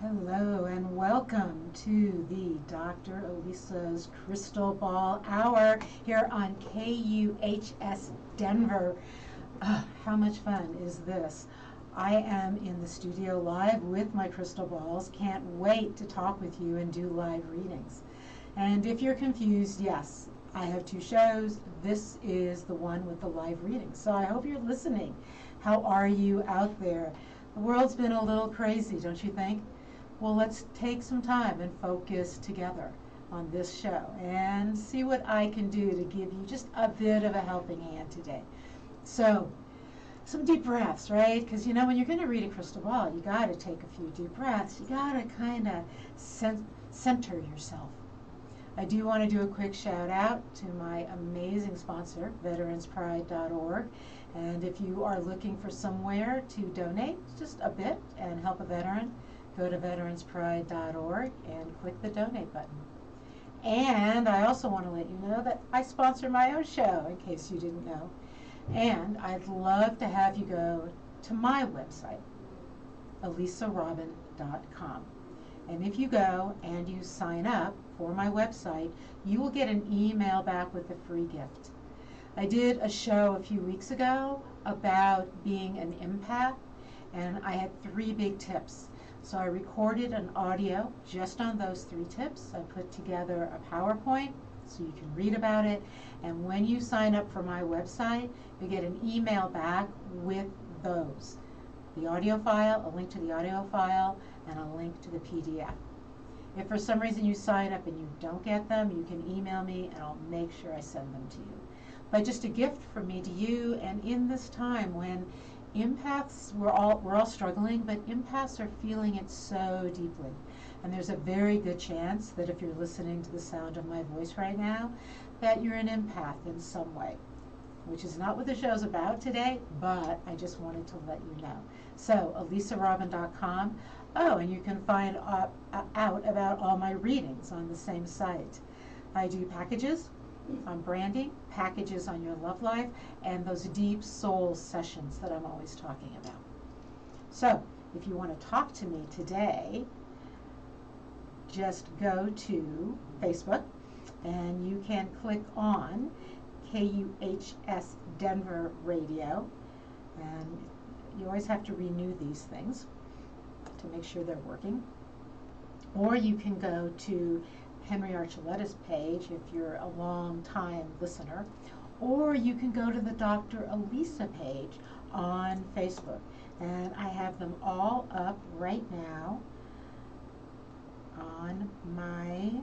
Hello and welcome to the Dr. Elisa's Crystal Ball Hour here on KUHS Denver. How much fun is this? I am in the studio live with my crystal balls. Can't wait to talk with you and do live readings. And if you're confused, yes, I have two shows. This is the one with the live readings. So I hope you're listening. How are you out there? The world's been a little crazy, don't you think? Well, let's take some time and focus together on this show and see what I can do to give you just a bit of a helping hand today. So, some deep breaths, right? Because you know, when you're going to read a crystal ball, you got to take a few deep breaths. You got to kind of center yourself. I do want to do a quick shout out to my amazing sponsor, veteranspride.org. And if you are looking for somewhere to donate just a bit and help a veteran, go to veteranspride.org and click the donate button. And I also want to let you know that I sponsor my own show, in case you didn't know. And I'd love to have you go to my website, elisarobin.com. And if you go and you sign up for my website, you will get an email back with a free gift. I did a show a few weeks ago about being an empath, and I had 3 big tips. So I recorded an audio just on those 3 tips. I put together a PowerPoint so you can read about it. And when you sign up for my website, you get an email back with those. The audio file, a link to the audio file, and a link to the PDF. If for some reason you sign up and you don't get them, you can email me and I'll make sure I send them to you. But just a gift from me to you, and in this time when empaths, we're all struggling, but empaths are feeling it so deeply. And there's a very good chance that if you're listening to the sound of my voice right now, that you're an empath in some way, which is not what the show's about today, but I just wanted to let you know. So, elisarobin.com. Oh, and you can find out about all my readings on the same site. I do packages on branding, packages on your love life, and those deep soul sessions that I'm always talking about. So, if you want to talk to me today, just go to Facebook and you can click on KUHS Denver Radio, and you always have to renew these things to make sure they're working. Or you can go to Henry Archuleta's page if you're a long-time listener, or you can go to the Dr. Elisa page on Facebook. And I have them all up right now on my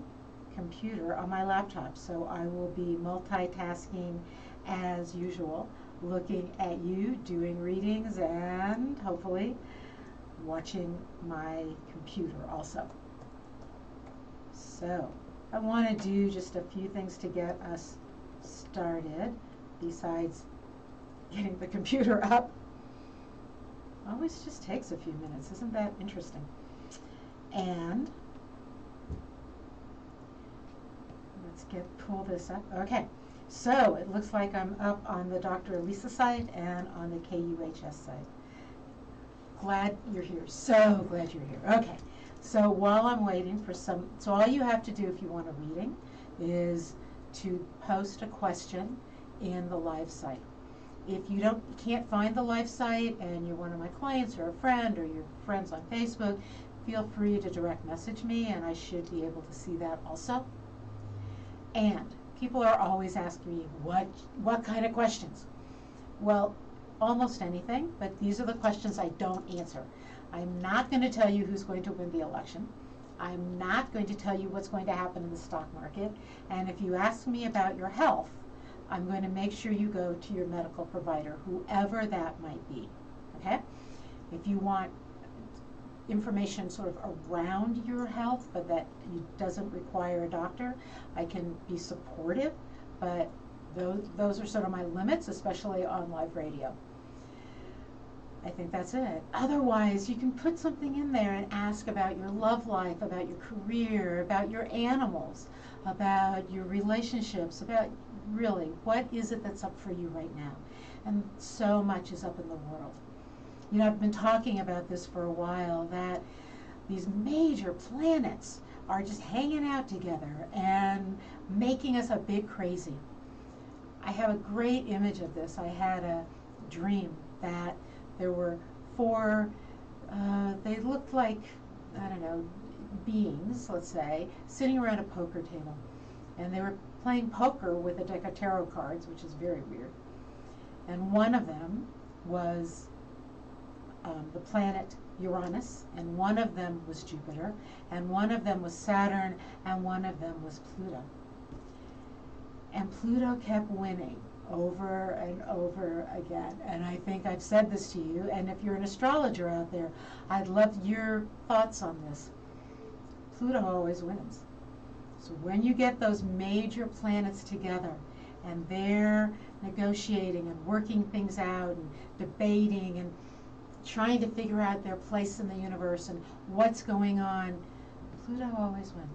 computer, on my laptop. So I will be multitasking as usual, looking at you, doing readings, and hopefully watching my computer also. So I want to do just a few things to get us started besides getting the computer up. Always just takes a few minutes. Isn't that interesting? And let's pull this up. Okay, so it looks like I'm up on the Dr. Elisa site and on the KUHS site. Glad you're here. So glad you're here. Okay. So while I'm waiting for so all you have to do if you want a reading is to post a question in the live site. If you can't find the live site and you're one of my clients or a friend or your friends on Facebook, feel free to direct message me and I should be able to see that also. And people are always asking me, what kind of questions? Well, almost anything, but these are the questions I don't answer. I'm not going to tell you who's going to win the election. I'm not going to tell you what's going to happen in the stock market. And if you ask me about your health, I'm going to make sure you go to your medical provider, whoever that might be. Okay? If you want information sort of around your health, but that doesn't require a doctor, I can be supportive, but those are sort of my limits, especially on live radio. I think that's it. Otherwise, you can put something in there and ask about your love life, about your career, about your animals, about your relationships, about really what is it that's up for you right now. And so much is up in the world. You know, I've been talking about this for a while, that these major planets are just hanging out together and making us a bit crazy. I have a great image of this. I had a dream that there were four, they looked like, I don't know, beings, let's say, sitting around a poker table. And they were playing poker with a deck of tarot cards, which is very weird. And one of them was the planet Uranus, and one of them was Jupiter, and one of them was Saturn, and one of them was Pluto. And Pluto kept winning over and over again. And I think I've said this to you, and if you're an astrologer out there, I'd love your thoughts on this. Pluto always wins. So when you get those major planets together and they're negotiating and working things out and debating and trying to figure out their place in the universe and what's going on, Pluto always wins.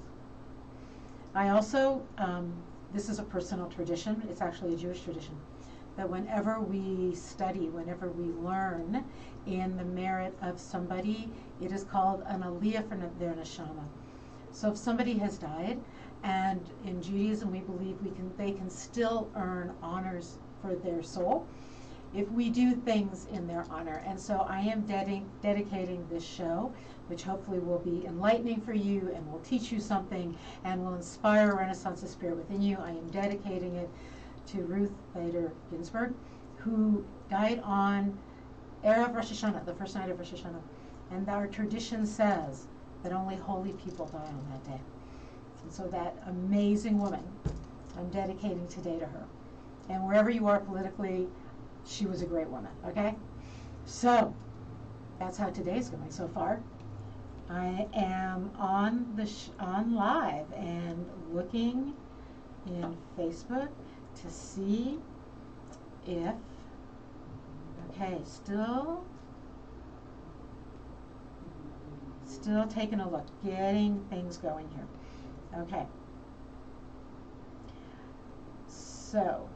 I also, this is a personal tradition, it's actually a Jewish tradition, that whenever we study, whenever we learn in the merit of somebody, it is called an aliyah for their neshama. So if somebody has died, and in Judaism we believe they can still earn honors for their soul if we do things in their honor. And so I am dedicating this show, which hopefully will be enlightening for you and will teach you something and will inspire a Renaissance of spirit within you. I am dedicating it to Ruth Bader Ginsburg, who died on Erev Rosh Hashanah, the first night of Rosh Hashanah. And our tradition says that only holy people die on that day. And so that amazing woman, I'm dedicating today to her. And wherever you are politically, she was a great woman, okay? So, that's how today's going so far. I am on live and looking in Facebook to see if, okay, still taking a look, getting things going here. Okay. So,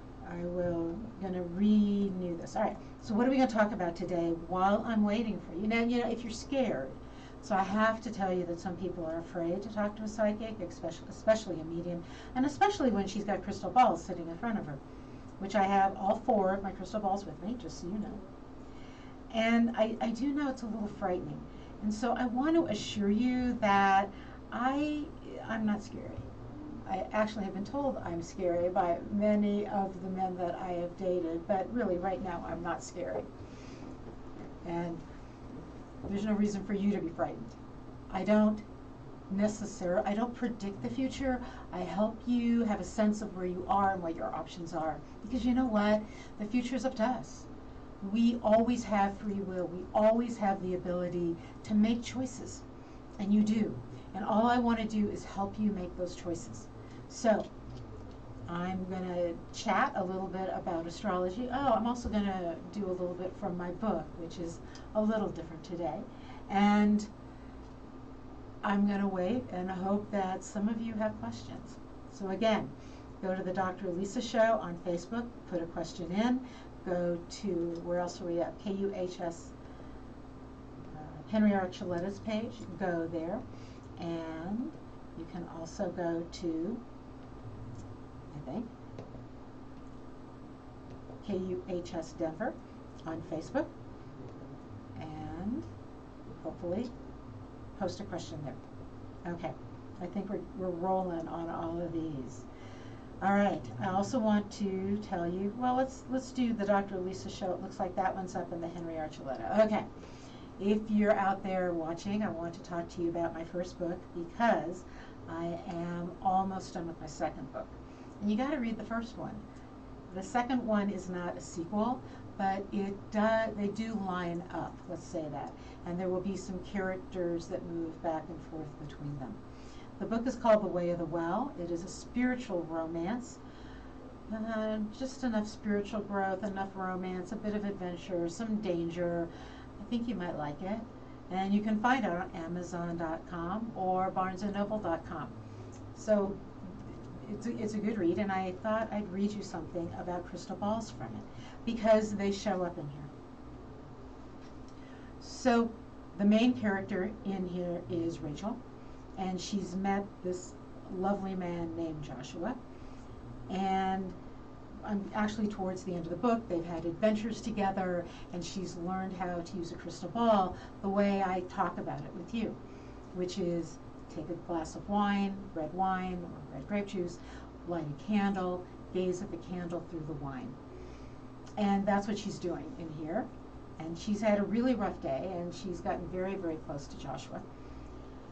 going to renew this. All right, so what are we going to talk about today while I'm waiting for you? Now, if you're scared, so I have to tell you that some people are afraid to talk to a psychic, especially a medium, and especially when she's got crystal balls sitting in front of her, which I have all 4 of my crystal balls with me, just so you know. And I do know it's a little frightening. And so I want to assure you that I'm not scary. I actually have been told I'm scary by many of the men that I have dated, but really right now I'm not scary. And there's no reason for you to be frightened. I don't predict the future. I help you have a sense of where you are and what your options are. Because you know what? The future is up to us. We always have free will. We always have the ability to make choices. And you do. And all I want to do is help you make those choices. So, I'm going to chat a little bit about astrology. Oh, I'm also going to do a little bit from my book, which is a little different today. And I'm going to wait and hope that some of you have questions. So again, go to the Dr. Lisa Show on Facebook, put a question in, go to, where else are we at? KUHS, Henry Archuleta's page, go there. And you can also go to, I think, KUHS Denver on Facebook, and hopefully post a question there. Okay, I think we're rolling on all of these. All right, I also want to tell you, well, let's do the Dr. Lisa Show. It looks like that one's up in the Henry Archuleta. Okay. If you're out there watching, I want to talk to you about my first book because I am almost done with my second book. And you got to read the first one. The second one is not a sequel, but they do line up, let's say that. And there will be some characters that move back and forth between them. The book is called The Way of the Well. It is a spiritual romance. Just enough spiritual growth, enough romance, a bit of adventure, some danger. I think you might like it. And you can find it on Amazon.com or BarnesandNoble.com. So it's a good read, and I thought I'd read you something about crystal balls from it because they show up in here. So the main character in here is Rachel, and she's met this lovely man named Joshua, and actually towards the end of the book they've had adventures together, and she's learned how to use a crystal ball the way I talk about it with you, which is take a glass of wine, red wine or red grape juice, light a candle, gaze at the candle through the wine. And that's what she's doing in here. And she's had a really rough day, and she's gotten very, very close to Joshua.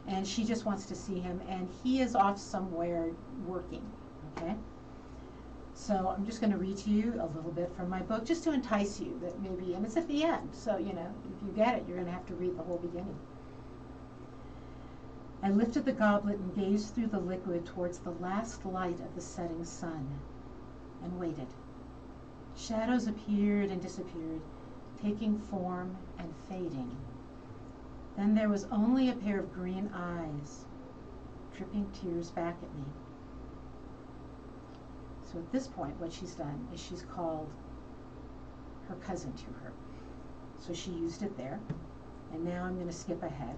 And she just wants to see him, and he is off somewhere working, okay? So I'm just going to read to you a little bit from my book, just to entice you, that maybe, and it's at the end, so, you know, if you get it, you're going to have to read the whole beginning. I lifted the goblet and gazed through the liquid towards the last light of the setting sun, and waited. Shadows appeared and disappeared, taking form and fading. Then there was only a pair of green eyes, dripping tears back at me. So at this point, what she's done is she's called her cousin to her. So she used it there, and now I'm going to skip ahead.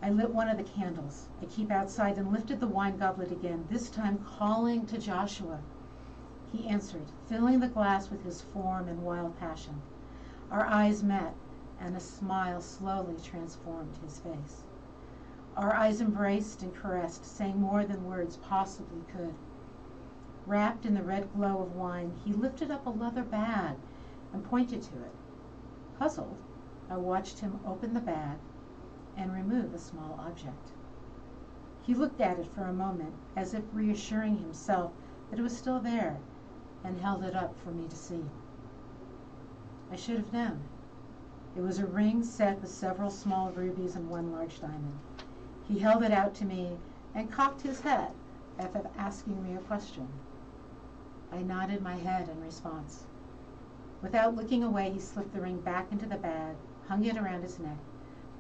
I lit one of the candles I keep outside and lifted the wine goblet again, this time calling to Joshua. He answered, filling the glass with his form and wild passion. Our eyes met, and a smile slowly transformed his face. Our eyes embraced and caressed, saying more than words possibly could. Wrapped in the red glow of wine, he lifted up a leather bag and pointed to it. Puzzled, I watched him open the bag and remove a small object. He looked at it for a moment, as if reassuring himself that it was still there, and held it up for me to see. I should have known. It was a ring set with several small rubies and one large diamond. He held it out to me and cocked his head as if asking me a question. I nodded my head in response. Without looking away, he slipped the ring back into the bag, hung it around his neck,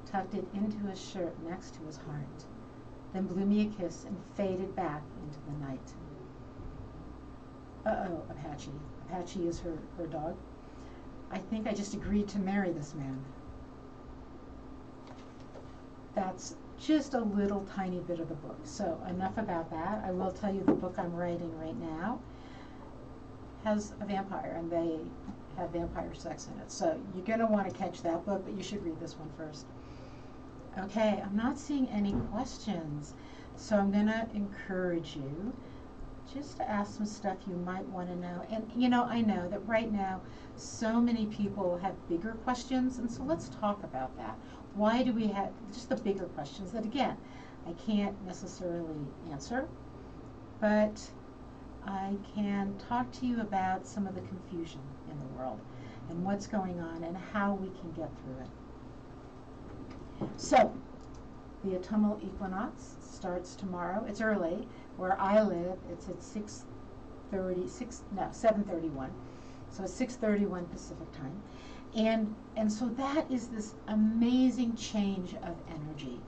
tucked it into his shirt next to his heart, then blew me a kiss and faded back into the night. Uh-oh, Apache. Apache is her dog. I think I just agreed to marry this man. That's just a little tiny bit of the book. So enough about that. I will tell you the book I'm writing right now has a vampire, and they have vampire sex in it. So you're going to want to catch that book, but you should read this one first. Okay, I'm not seeing any questions, so I'm going to encourage you just to ask some stuff you might want to know. And, you know, I know that right now so many people have bigger questions, and so let's talk about that. Why do we have just the bigger questions that, again, I can't necessarily answer, but I can talk to you about some of the confusion in the world and what's going on and how we can get through it. So, the autumnal equinox starts tomorrow. It's early. Where I live, it's at 7:31. So it's 6:31 Pacific time. And so that is this amazing change of energy,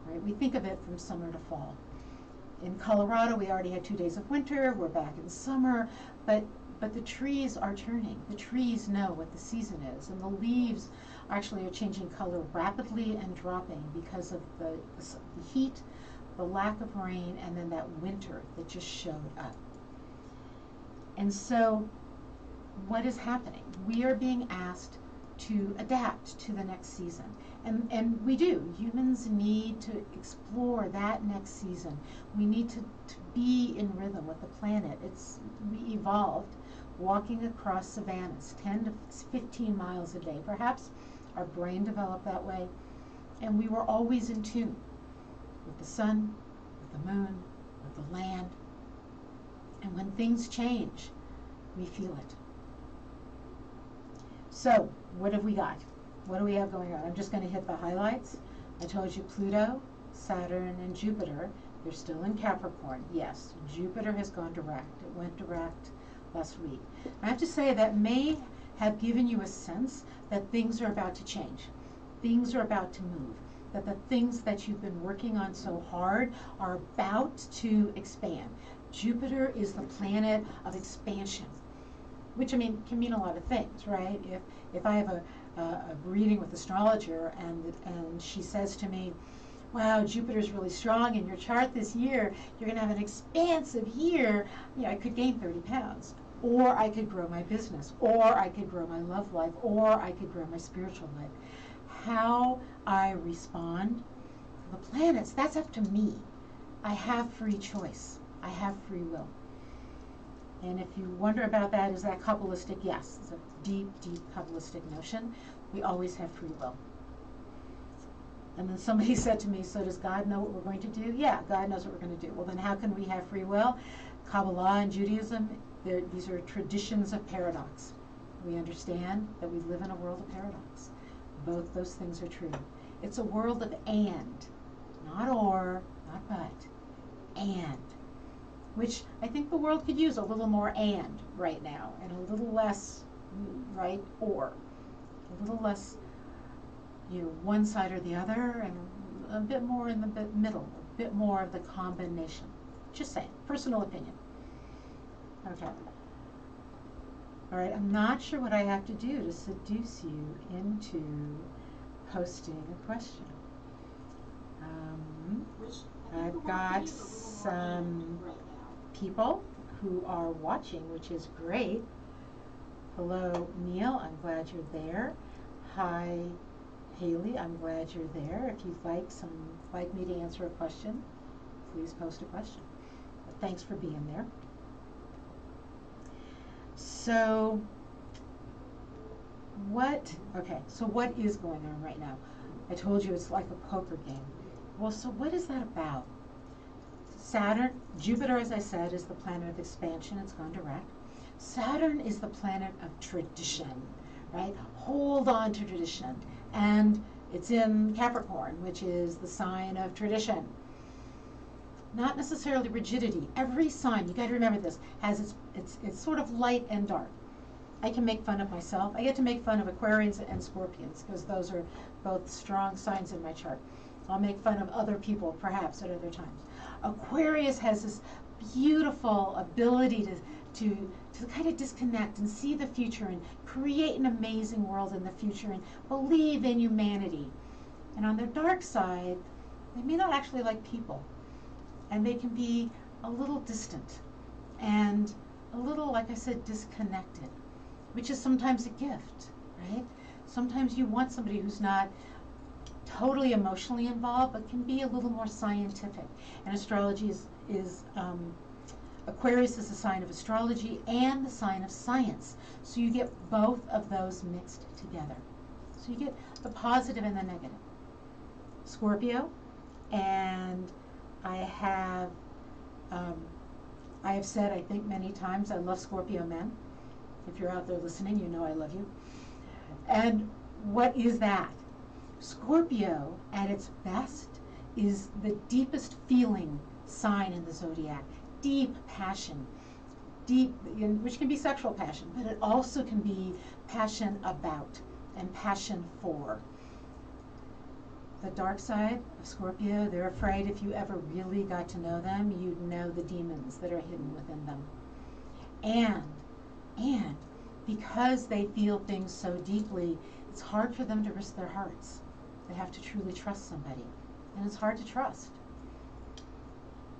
right? We think of it from summer to fall. In Colorado, we already had 2 days of winter. We're back in summer, but the trees are turning. The trees know what the season is, and the leaves actually are changing color rapidly and dropping because of the heat, the lack of rain, and then that winter that just showed up. And so what is happening? We are being asked to adapt to the next season. And we do. Humans need to explore that next season. We need to be in rhythm with the planet. We evolved walking across savannas 10 to 15 miles a day. Perhaps our brain developed that way. And we were always in tune with the sun, with the moon, with the land. And when things change, we feel it. So, what have we got? What do we have going on? I'm just going to hit the highlights. I told you Pluto, Saturn, and Jupiter, they're still in Capricorn. Yes, Jupiter has gone direct. It went direct last week. I have to say that may have given you a sense that things are about to change. Things are about to move. That the things that you've been working on so hard are about to expand. Jupiter is the planet of expansion, which, I mean, can mean a lot of things, right? If I have a reading with astrologer, and she says to me, wow, Jupiter's really strong in your chart this year. You're going to have an expansive year. You know, I could gain 30 pounds, or I could grow my business, or I could grow my love life, or I could grow my spiritual life. How I respond to the planets, that's up to me. I have free choice. I have free will. And if you wonder about that, is that Kabbalistic? Yes, it's a deep, deep Kabbalistic notion. We always have free will. And then somebody said to me, so does God know what we're going to do? Yeah, God knows what we're going to do. Well, then how can we have free will? Kabbalah and Judaism, these are traditions of paradox. We understand that we live in a world of paradox. Both those things are true. It's a world of and, not or, not but, and. Which I think the world could use a little more and right now, and a little less, right, or. A little less, you know, one side or the other, and a bit more in the middle, a bit more of the combination. Just saying, personal opinion. Okay. All right, I'm not sure what I have to do to seduce you into posting a question. I've got some people who are watching, which is great. Hello, Neil, I'm glad you're there. Hi, Haley, I'm glad you're there. If you'd like me to answer a question, please post a question. But thanks for being there. So what is going on right now? I told you it's like a poker game. Well, so what is that about? Saturn, Jupiter, as I said, is the planet of expansion. It's gone direct. Saturn is the planet of tradition, right? Hold on to tradition. And it's in Capricorn, which is the sign of tradition. Not necessarily rigidity. Every sign, you got to remember this, has it's sort of light and dark. I can make fun of myself. I get to make fun of Aquarians and Scorpions because those are both strong signs in my chart. I'll make fun of other people perhaps at other times. Aquarius has this beautiful ability to kind of disconnect and see the future and create an amazing world in the future and believe in humanity. And on their dark side, they may not actually like people. And they can be a little distant and a little, like I said, disconnected, which is sometimes a gift, right? Sometimes you want somebody who's not totally emotionally involved, but can be a little more scientific. And astrology is Aquarius is a sign of astrology and the sign of science. So you get both of those mixed together. So you get the positive and the negative. Scorpio, and I have said, I think many times, I love Scorpio men. If you're out there listening, you know I love you. And what is that? Scorpio, at its best, is the deepest feeling sign in the zodiac. Deep passion, which can be sexual passion, but it also can be passion about and passion for. The dark side of Scorpio, they're afraid if you ever really got to know them, you'd know the demons that are hidden within them. And because they feel things so deeply, it's hard for them to risk their hearts. They have to truly trust somebody, and it's hard to trust.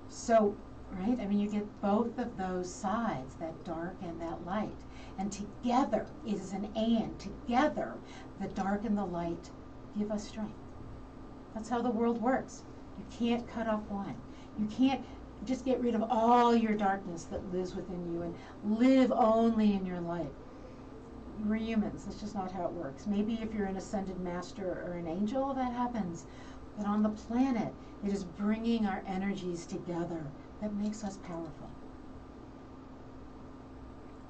So, right, I mean, you get both of those sides, that dark and that light. And together, it is an and. Together, the dark and the light give us strength. That's how the world works. You can't cut off one. You can't just get rid of all your darkness that lives within you and live only in your light. We're humans. That's just not how it works. Maybe if you're an ascended master or an angel, that happens. But on the planet, it is bringing our energies together that makes us powerful.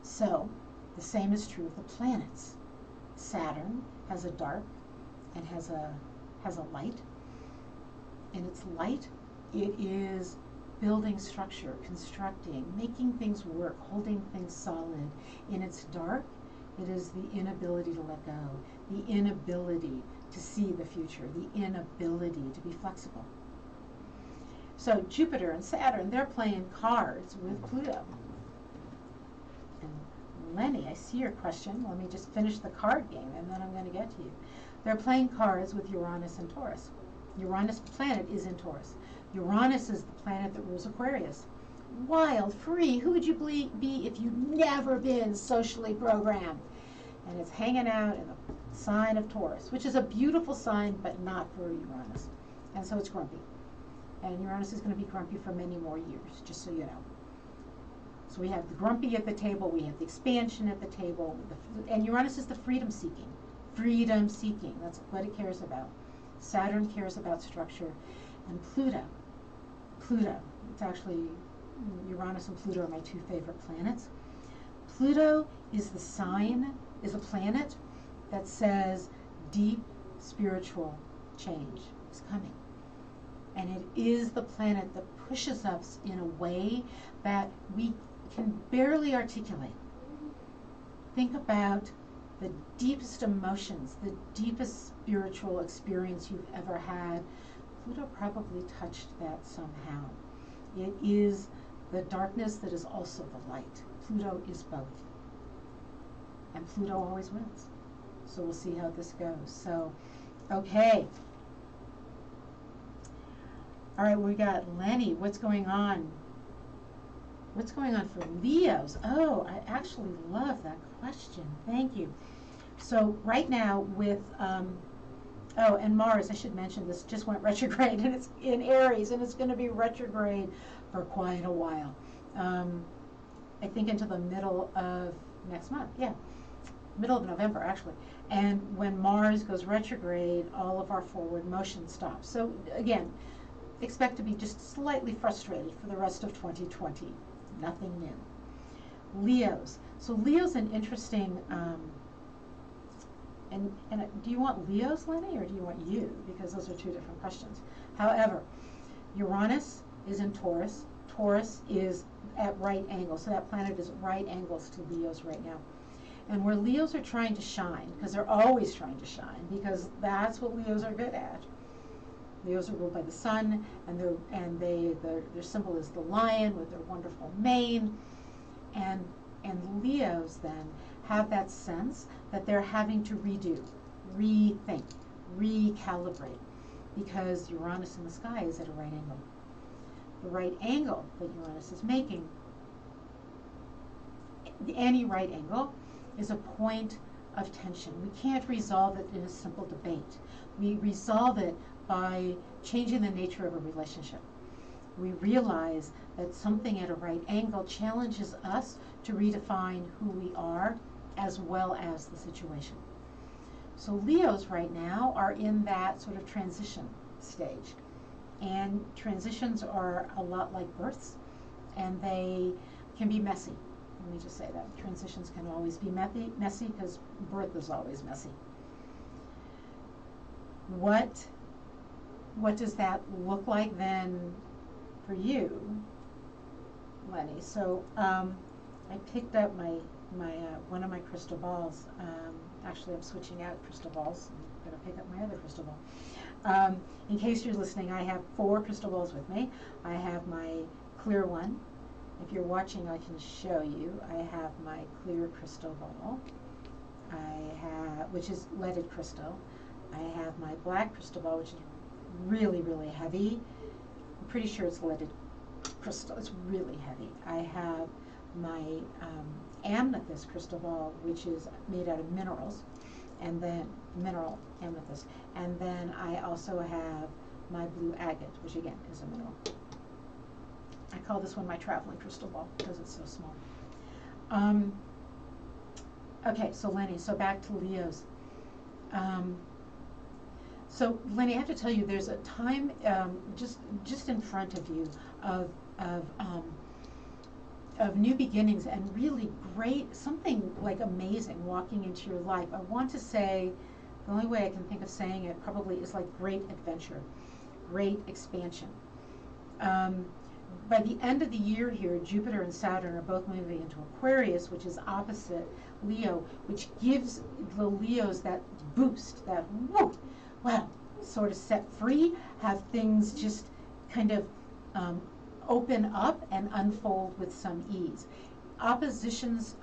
So, the same is true of the planets. Saturn has a dark and has a light. In its light, it is building structure, constructing, making things work, holding things solid. In its dark, it is the inability to let go, the inability to see the future, the inability to be flexible. So Jupiter and Saturn, they're playing cards with Pluto. And Lenny, I see your question. Let me just finish the card game, and then I'm going to get to you. They're playing cards with Uranus and Taurus. Uranus planet is in Taurus. Uranus is the planet that rules Aquarius. Wild, free. Who would you be if you'd never been socially programmed? And it's hanging out in the sign of Taurus, which is a beautiful sign, but not for Uranus. And so it's grumpy. And Uranus is going to be grumpy for many more years, just so you know. So we have the grumpy at the table, we have the expansion at the table, and Uranus is the freedom seeking. Freedom seeking, that's what it cares about. Saturn cares about structure. And Pluto, it's actually, Uranus and Pluto are my two favorite planets. Pluto is the sign, is a planet that says deep spiritual change is coming. And it is the planet that pushes us in a way that we can barely articulate. Think about the deepest emotions, the deepest spiritual experience you've ever had. Pluto probably touched that somehow. It is the darkness that is also the light. Pluto is both. And Pluto always wins. So we'll see how this goes. So, okay. All right, we got Lenny. What's going on? What's going on for Leos? Oh, I actually love that question. Thank you. So right now with, oh, and Mars, I should mention this, just went retrograde, and it's in Aries, and it's going to be retrograde for quite a while. I think into the middle of next month. Yeah, middle of November, actually. And when Mars goes retrograde, all of our forward motion stops. So again, expect to be just slightly frustrated for the rest of 2020. Nothing new. Leos. So Leo's an interesting, and do you want Leos, Lenny, or do you want you? Because those are two different questions. However, Uranus is in Taurus. Taurus is at right angles. So that planet is at right angles to Leos right now. And where Leos are trying to shine, because they're always trying to shine, because that's what Leos are good at. Leos are ruled by the sun, and their symbol is the lion with their wonderful mane. And Leos then have that sense that they're having to redo, rethink, recalibrate, because Uranus in the sky is at a right angle. The right angle that Uranus is making, any right angle, is a point of tension. We can't resolve it in a simple debate. We resolve it by changing the nature of a relationship. We realize that something at a right angle challenges us to redefine who we are as well as the situation. So Leos right now are in that sort of transition stage. And transitions are a lot like births, and they can be messy. Let me just say that. Transitions can always be messy because birth is always messy. What does that look like then for you, Lenny? So I picked up my one of my crystal balls. Actually, I'm switching out crystal balls. I'm going to pick up my other crystal ball. In case you're listening, I have 4 crystal balls with me. I have my clear one. If you're watching, I can show you. I have my clear crystal ball. Which is leaded crystal. I have my black crystal ball, which is really, really heavy. I'm pretty sure it's leaded crystal. It's really heavy. I have my amethyst crystal ball, which is made out of minerals, and then mineral amethyst. And then I also have my blue agate, which again is a mineral. I call this one my traveling crystal ball because it's so small. Okay, so Lenny, so back to Leos. So Lenny, I have to tell you, there's a time just in front of you of new beginnings and really great, something like amazing walking into your life. I want to say, the only way I can think of saying it probably is like great adventure, great expansion. By the end of the year here, Jupiter and Saturn are both moving into Aquarius, which is opposite Leo, which gives the Leos that boost, that whoop, wow, sort of set free, have things just kind of open up and unfold with some ease. Oppositions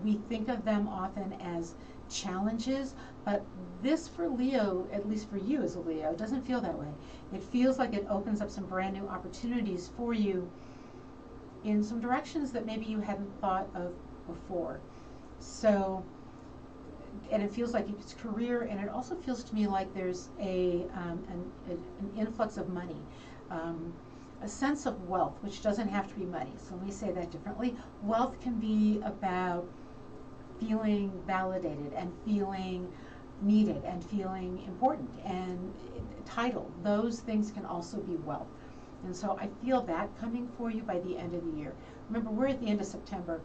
we think of them often as challenges, but this for Leo, at least for you as a Leo, doesn't feel that way. It feels like it opens up some brand new opportunities for you in some directions that maybe you hadn't thought of before. So, and it feels like it's career, and it also feels to me like there's an influx of money, a sense of wealth, which doesn't have to be money. So let me say that differently. Wealth can be about feeling validated and feeling needed and feeling important and title. Those things can also be wealth. And so I feel that coming for you by the end of the year. Remember, we're at the end of September.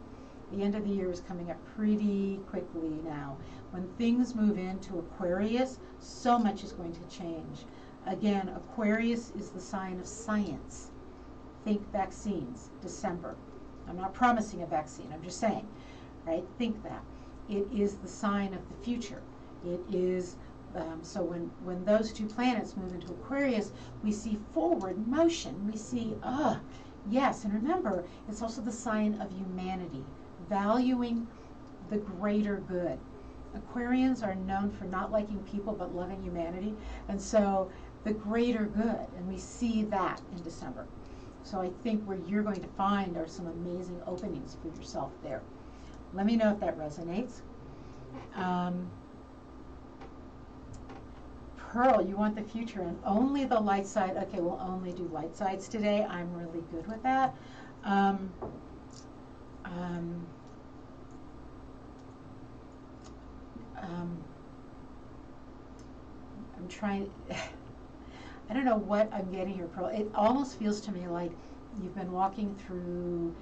The end of the year is coming up pretty quickly now. When things move into Aquarius, so much is going to change. Again, Aquarius is the sign of science. Think vaccines, December. I'm not promising a vaccine, I'm just saying, right? Think that. It is the sign of the future. It is, so when those two planets move into Aquarius, we see forward motion. We see, yes, and remember, it's also the sign of humanity, valuing the greater good. Aquarians are known for not liking people but loving humanity, and so the greater good, and we see that in December. So I think where you're going to find are some amazing openings for yourself there. Let me know if that resonates. Pearl, you want the future and only the light side. Okay, we'll only do light sides today. I'm really good with that. I'm trying, I don't know what I'm getting here, Pearl. It almost feels to me like you've been walking through,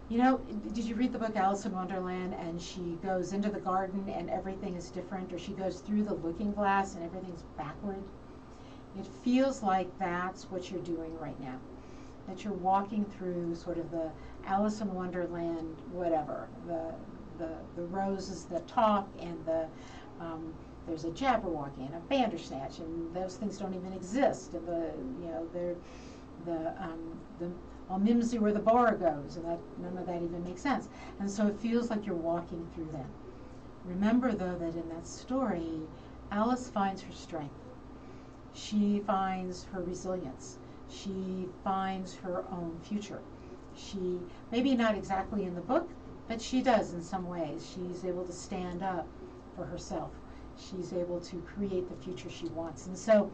you know, did you read the book Alice in Wonderland, and she goes into the garden and everything is different, or she goes through the looking glass and everything's backward? It feels like that's what you're doing right now, that you're walking through sort of the Alice in Wonderland, whatever, the roses that talk, and there's a Jabberwocky and a Bandersnatch, and those things don't even exist, and Mimsy where the bar goes, and that none of that even makes sense. And so it feels like you're walking through that. Remember, though, that in that story, Alice finds her strength. She finds her resilience. She finds her own future. She, maybe not exactly in the book, but she does in some ways. She's able to stand up for herself. She's able to create the future she wants. And so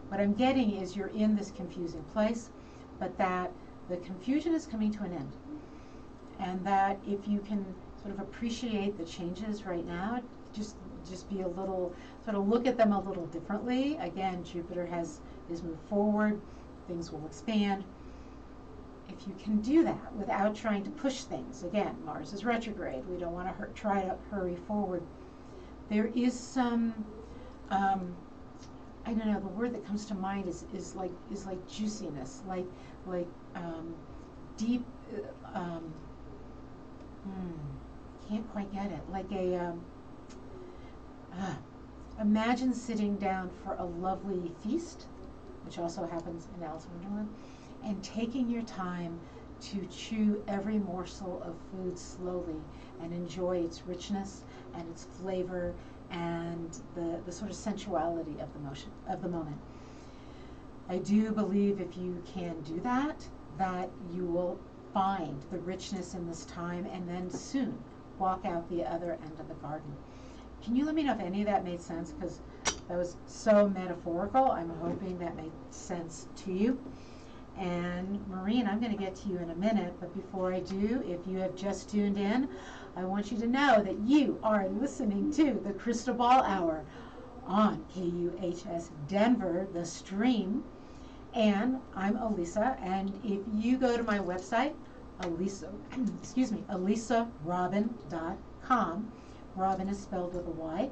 what I'm getting is you're in this confusing place, but that the confusion is coming to an end. And that if you can sort of appreciate the changes right now, just be a little, sort of look at them a little differently. Again, Jupiter is moved forward, things will expand. If you can do that without trying to push things, again, Mars is retrograde, we don't want to try to hurry forward. There is some, I don't know, the word that comes to mind is like juiciness, like deep, can't quite get it, like imagine sitting down for a lovely feast, which also happens in Alice in Wonderland, and taking your time to chew every morsel of food slowly and enjoy its richness and its flavor and the sort of sensuality of the moment. I do believe if you can do that, that you will find the richness in this time and then soon walk out the other end of the garden. Can you let me know if any of that made sense? Because that was so metaphorical. I'm hoping that made sense to you. And Maureen, I'm going to get to you in a minute, but before I do, if you have just tuned in, I want you to know that you are listening to the Crystal Ball Hour on KUHS Denver, the stream. And I'm Elisa, and if you go to my website, ElisaRobin.com, Robin is spelled with a Y.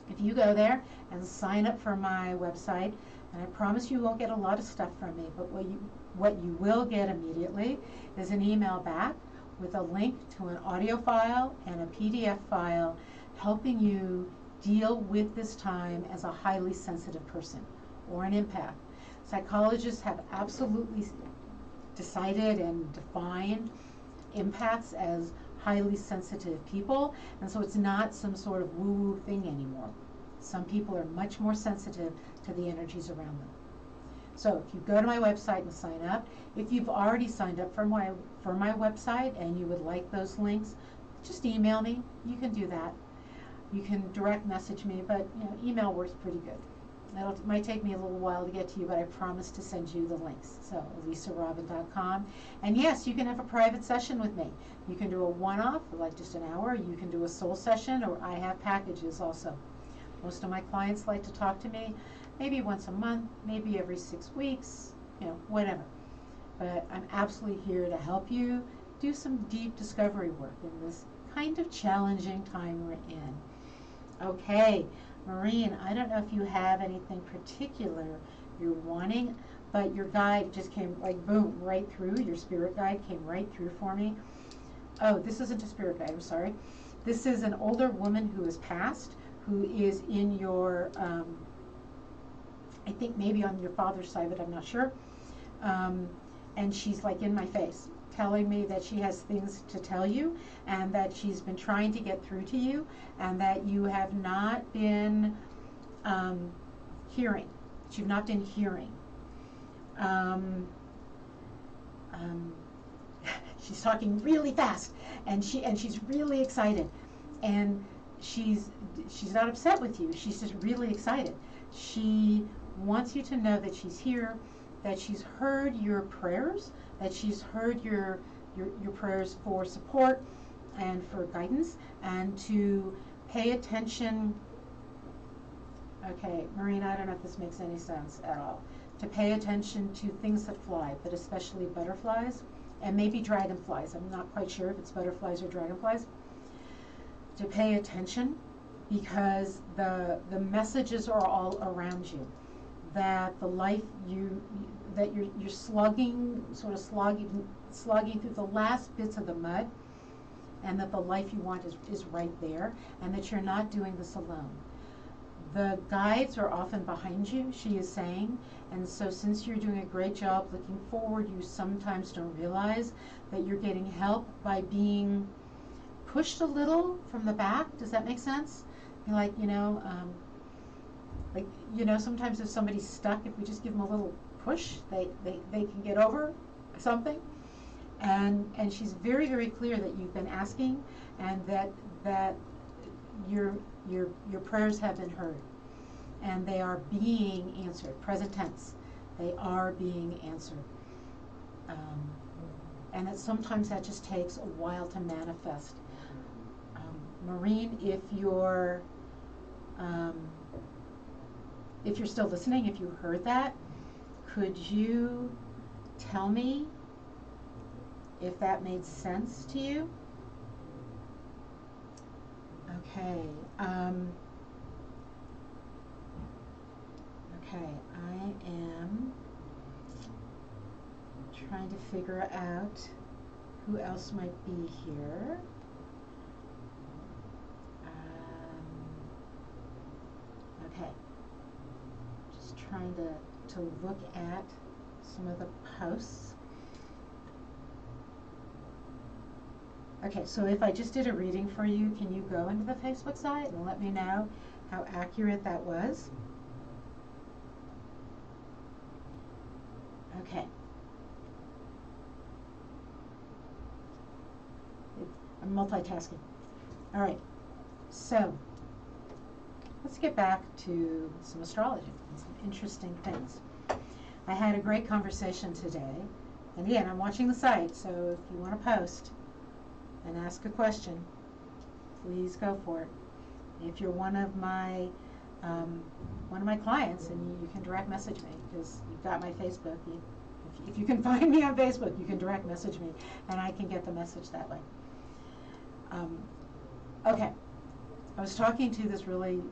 If you go there and sign up for my website, and I promise you won't get a lot of stuff from me, but what you will get immediately is an email back with a link to an audio file and a PDF file helping you deal with this time as a highly sensitive person or an empath. Psychologists have absolutely decided and defined empaths as highly sensitive people, and so it's not some sort of woo-woo thing anymore. Some people are much more sensitive to the energies around them. So if you go to my website and sign up, if you've already signed up for my website and you would like those links, just email me. You can do that. You can direct message me, but email works pretty good. It might take me a little while to get to you, but I promise to send you the links. So elisarobin.com. And yes, you can have a private session with me. You can do a one-off, like just an hour. You can do a soul session, or I have packages also. Most of my clients like to talk to me maybe once a month, maybe every 6 weeks, whatever. But I'm absolutely here to help you do some deep discovery work in this kind of challenging time we're in. Okay, Maureen, I don't know if you have anything particular you're wanting, but your guide just came like boom, right through. Your spirit guide came right through for me. Oh, this isn't a spirit guide, I'm sorry. This is an older woman who has passed, who is in your, I think maybe on your father's side, but I'm not sure. And she's like in my face, telling me that she has things to tell you, and that she's been trying to get through to you, and that you have not been hearing. You've not been hearing. She's talking really fast, and she's really excited, and she's not upset with you. She's just really excited. She wants you to know that she's here, that she's heard your prayers, that she's heard your prayers for support and for guidance, and to pay attention. Okay, Maureen, I don't know if this makes any sense at all. To pay attention to things that fly, but especially butterflies, and maybe dragonflies. I'm not quite sure if it's butterflies or dragonflies. To pay attention, because the messages are all around you. That the life that you're slugging through the last bits of the mud, and that the life you want is right there, and that you're not doing this alone. The guides are often behind you, she is saying, and so since you're doing a great job looking forward, you sometimes don't realize that you're getting help by being pushed a little from the back. Does that make sense? Like, sometimes if somebody's stuck, if we just give them a little push, they can get over something. And she's very, very clear that you've been asking, and that your prayers have been heard, and they are being answered. Present tense, they are being answered. And that sometimes that just takes a while to manifest. Maureen, if you're still listening, if you heard that, could you tell me if that made sense to you? Okay. Okay, I am trying to figure out who else might be here. Okay. Just trying to look at some of the posts. Okay, so if I just did a reading for you, can you go into the Facebook site and let me know how accurate that was? Okay. I'm multitasking. All right, so let's get back to some astrology and some interesting things. I had a great conversation today, and again, I'm watching the site, so if you want to post and ask a question, please go for it. If you're one of my clients, and you can direct message me, because you've got my Facebook. If you can find me on Facebook, you can direct message me, and I can get the message that way. Okay, I was talking to this really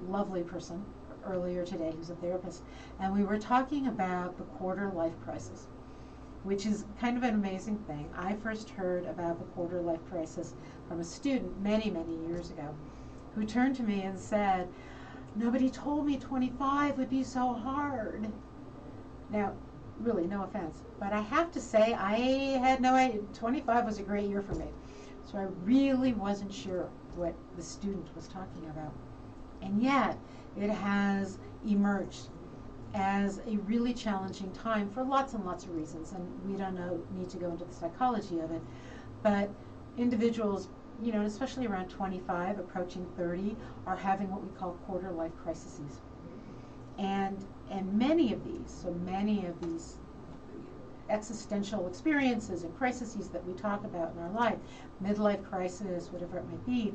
lovely person earlier today who's a therapist, and we were talking about the quarter life crisis, which is kind of an amazing thing. I first heard about the quarter life crisis from a student many, many years ago, who turned to me and said, "Nobody told me 25 would be so hard." Now, really, no offense, but I have to say, I had no idea. 25 was a great year for me. So I really wasn't sure what the student was talking about. And yet, it has emerged as a really challenging time for lots and lots of reasons, and we don't need to go into the psychology of it, but individuals, you know, especially around 25, approaching 30, are having what we call quarter life crises. And many of these existential experiences and crises that we talk about in our life, midlife crisis, whatever it might be,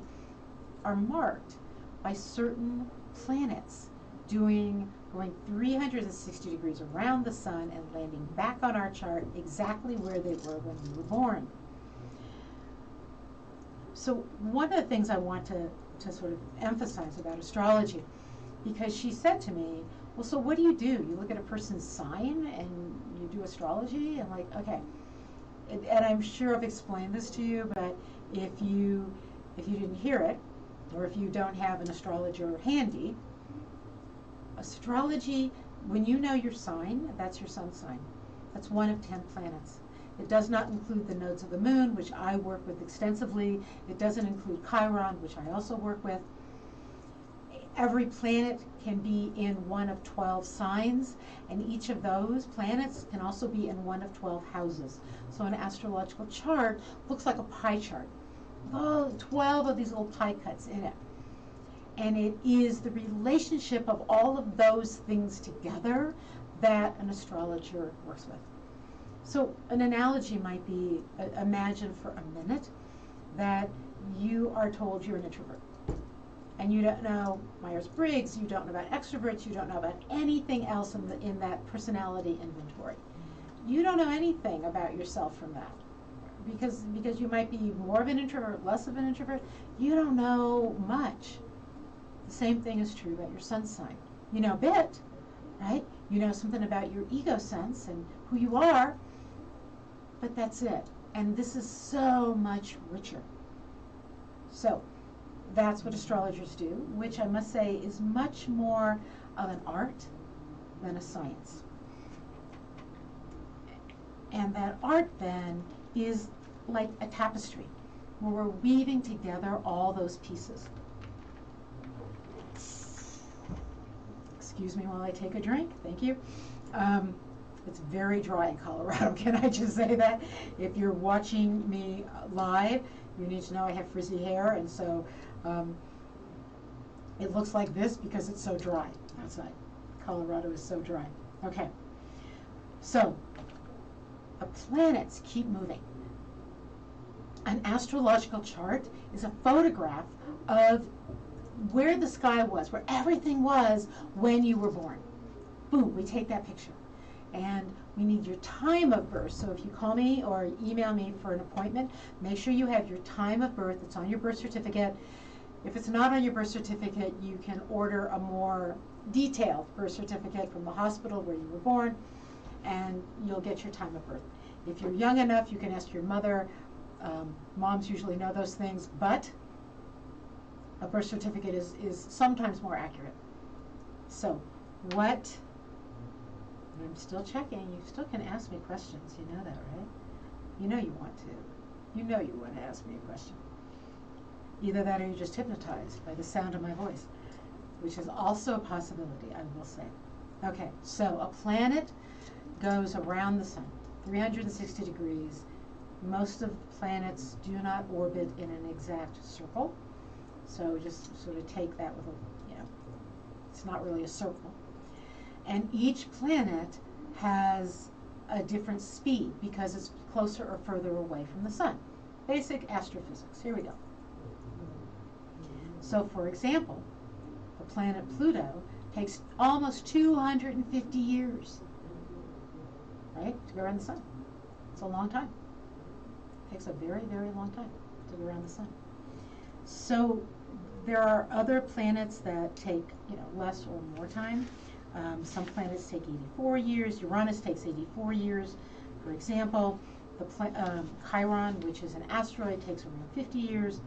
are marked by certain planets going 360 degrees around the sun and landing back on our chart exactly where they were when we were born. So one of the things I want to sort of emphasize about astrology, because she said to me, well, so what do? You look at a person's sign and you do astrology? And like, okay. And I'm sure I've explained this to you, but if you didn't hear it, or if you don't have an astrologer handy, astrology, when you know your sign, that's your sun sign. That's one of 10 planets. It does not include the nodes of the moon, which I work with extensively. It doesn't include Chiron, which I also work with. Every planet can be in one of 12 signs, and each of those planets can also be in one of 12 houses. So an astrological chart looks like a pie chart. 12 of these little pie cuts in it. And it is the relationship of all of those things together that an astrologer works with. So an analogy might be, imagine for a minute that you are told you're an introvert. And you don't know Myers-Briggs, you don't know about extroverts, you don't know about anything else in that personality inventory. You don't know anything about yourself from that. Because you might be more of an introvert, less of an introvert, you don't know much. The same thing is true about your sun sign. You know a bit, right? You know something about your ego sense and who you are, but that's it. And this is so much richer. So that's what astrologers do, which I must say is much more of an art than a science. And that art then is like a tapestry where we're weaving together all those pieces. Excuse me while I take a drink. Thank you. It's very dry in Colorado. Can I just say that? If you're watching me live, you need to know I have frizzy hair, and so it looks like this because it's so dry outside. Colorado is so dry. Okay. So the planets keep moving. An astrological chart is a photograph of where the sky was, where everything was when you were born. Boom, we take that picture. And we need your time of birth. So if you call me or email me for an appointment, make sure you have your time of birth. It's on your birth certificate. If it's not on your birth certificate, you can order a more detailed birth certificate from the hospital where you were born, and you'll get your time of birth. If you're young enough, you can ask your mother. Moms usually know those things, but a birth certificate is sometimes more accurate. So what, I'm still checking, you still can ask me questions, you know that, right? You know you want to. You know you want to ask me a question. Either that or you're just hypnotized by the sound of my voice, which is also a possibility, I will say. Okay, so a planet goes around the sun, 360 degrees. Most of the planets do not orbit in an exact circle. So just sort of take that with a, it's not really a circle. And each planet has a different speed because it's closer or further away from the sun. Basic astrophysics. Here we go. So for example, the planet Pluto takes almost 250 years, right, to go around the sun. It's a long time. It takes a very, very long time to go around the sun. So there are other planets that take, less or more time. Some planets take 84 years. Uranus takes 84 years. For example, the Chiron, which is an asteroid, takes around 50 years.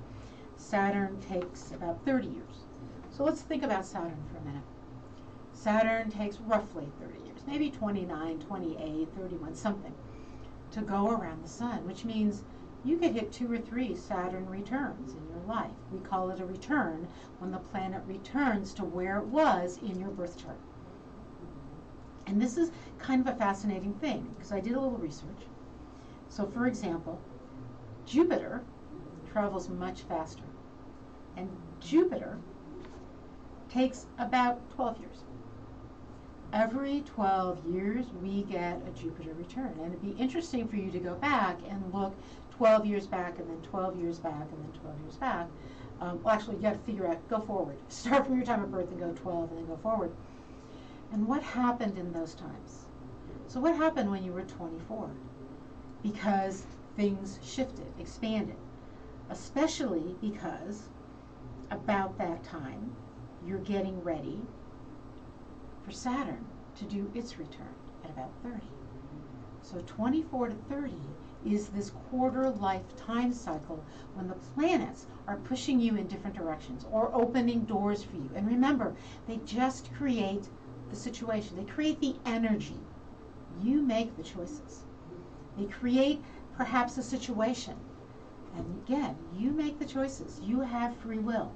Saturn takes about 30 years. So let's think about Saturn for a minute. Saturn takes roughly 30 years, maybe 29, 28, 31, something, to go around the sun, which means you could hit 2 or 3 Saturn returns in your life. We call it a return when the planet returns to where it was in your birth chart. And this is kind of a fascinating thing because I did a little research. So for example, Jupiter travels much faster. And Jupiter takes about 12 years. Every 12 years, we get a Jupiter return. And it'd be interesting for you to go back and look 12 years back, and then 12 years back, and then 12 years back. Well, actually, you got to figure out, go forward. Start from your time of birth and go 12, and then go forward. And what happened in those times? So what happened when you were 24? Because things shifted, expanded, especially because about that time, you're getting ready for Saturn to do its return at about 30. So 24 to 30 is this quarter life time cycle when the planets are pushing you in different directions or opening doors for you. And remember, they just create the situation. They create the energy. You make the choices. They create perhaps a situation. And again, you make the choices. You have free will.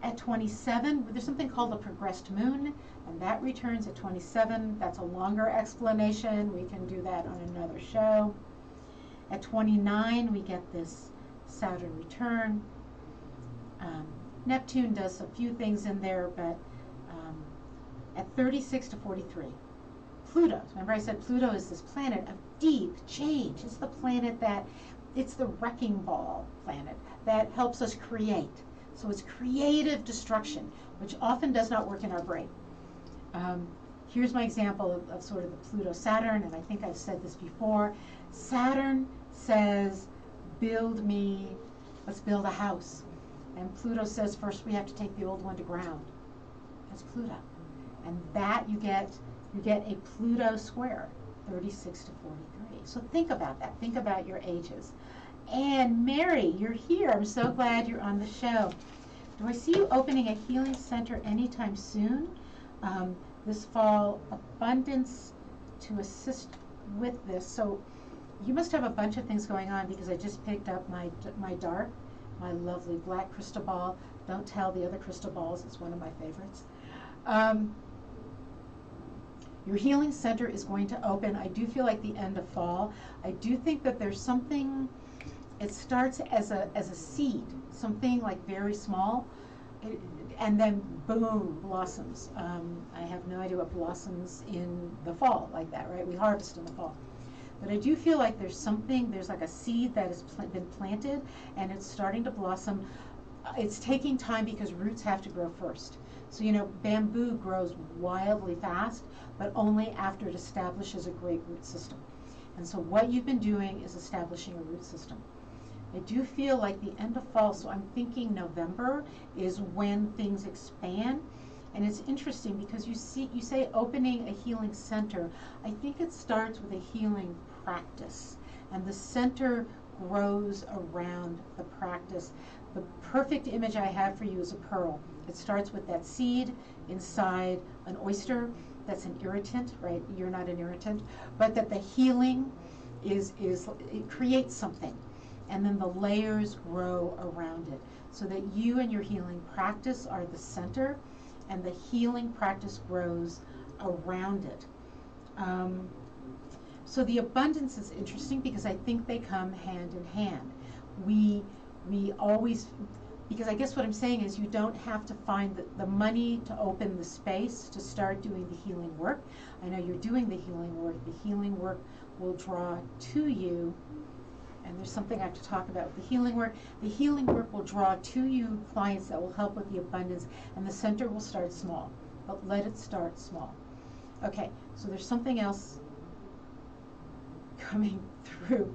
At 27, there's something called a progressed moon, and that returns at 27. That's a longer explanation. We can do that on another show. At 29, we get this Saturn return. Neptune does a few things in there, but at 36 to 43, Pluto. Remember I said Pluto is this planet of deep change. It's the planet that, it's the wrecking ball planet that helps us create. So it's creative destruction, which often does not work in our brain. Here's my example of sort of the Pluto-Saturn, and I think I've said this before. Saturn says, build me, let's build a house. And Pluto says, first we have to take the old one to ground. That's Pluto. And that you get a Pluto square, 36 to 43. So think about that. Think about your ages. And Mary, you're here. I'm so glad you're on the show. Do I see you opening a healing center anytime soon? This fall, abundance to assist with this. So you must have a bunch of things going on because I just picked up my lovely black crystal ball. Don't tell the other crystal balls. It's one of my favorites. Your healing center is going to open. I do feel like the end of fall. I do think that there's something. It starts as a seed, something like very small, and then boom, blossoms. I have no idea what blossoms in the fall like that, right? We harvest in the fall. But I do feel like there's something, there's like a seed that has been planted and it's starting to blossom. It's taking time because roots have to grow first. So, you know, bamboo grows wildly fast, but only after it establishes a great root system. And so what you've been doing is establishing a root system. I do feel like the end of fall, so I'm thinking November is when things expand. And it's interesting because you say opening a healing center. I think it starts with a healing practice. And the center grows around the practice. The perfect image I have for you is a pearl. It starts with that seed inside an oyster. That's an irritant, right? You're not an irritant. But that the healing it creates something. And then the layers grow around it so that you and your healing practice are the center and the healing practice grows around it. So the abundance is interesting because I think they come hand in hand. We always, because I guess what I'm saying is you don't have to find the money to open the space to start doing the healing work. I know you're doing the healing work. The healing work will draw to you. And there's something I have to talk about with the healing work. The healing work will draw to you clients that will help with the abundance, and the center will start small, but let it start small. Okay, so there's something else coming through.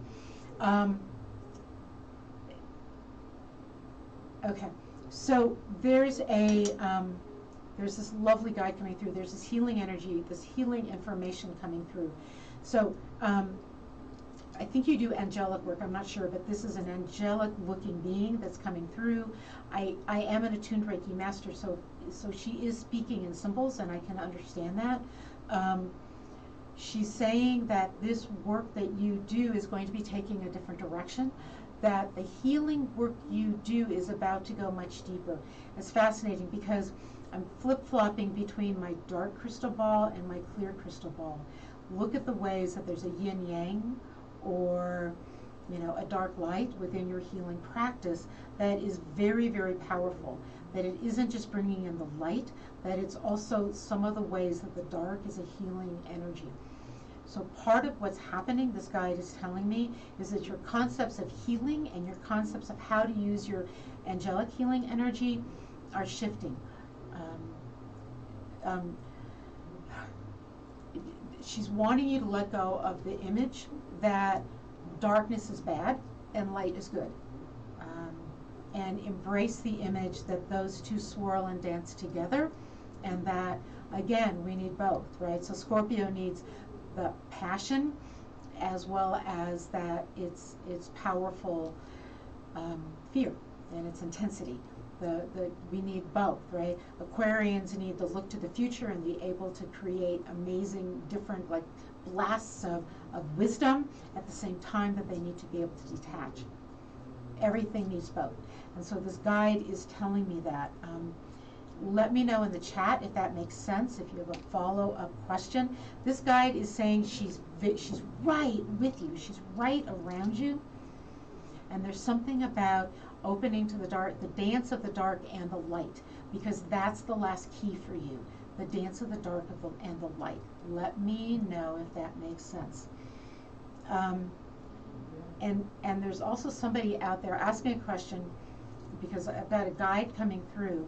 Okay, so there's this lovely guy coming through. There's this healing energy, this healing information coming through. So I think you do angelic work, I'm not sure, but this is an angelic looking being that's coming through. I am an attuned Reiki master, so she is speaking in symbols and I can understand that. She's saying that this work that you do is going to be taking a different direction, that the healing work you do is about to go much deeper. It's fascinating because I'm flip-flopping between my dark crystal ball and my clear crystal ball. Look at the ways that there's a yin-yang or, you know, a dark light within your healing practice that is very, very powerful. That it isn't just bringing in the light, that it's also some of the ways that the dark is a healing energy. So part of what's happening, this guide is telling me, is that your concepts of healing and your concepts of how to use your angelic healing energy are shifting. She's wanting you to let go of the image that darkness is bad and light is good. And embrace the image that those two swirl and dance together, and that, again, we need both, right? So Scorpio needs the passion as well as that it's powerful fear and its intensity. We need both, right? Aquarians need to look to the future and be able to create amazing, different, like, blasts of wisdom at the same time that they need to be able to detach. Everything needs both. And so this guide is telling me that. Let me know in the chat if that makes sense, if you have a follow-up question. This guide is saying she's right with you. She's right around you. And there's something about opening to the dark, the dance of the dark and the light, because that's the last key for you, the dance of the dark and the light. Let me know if that makes sense. And there's also somebody out there asking a question, because I've got a guide coming through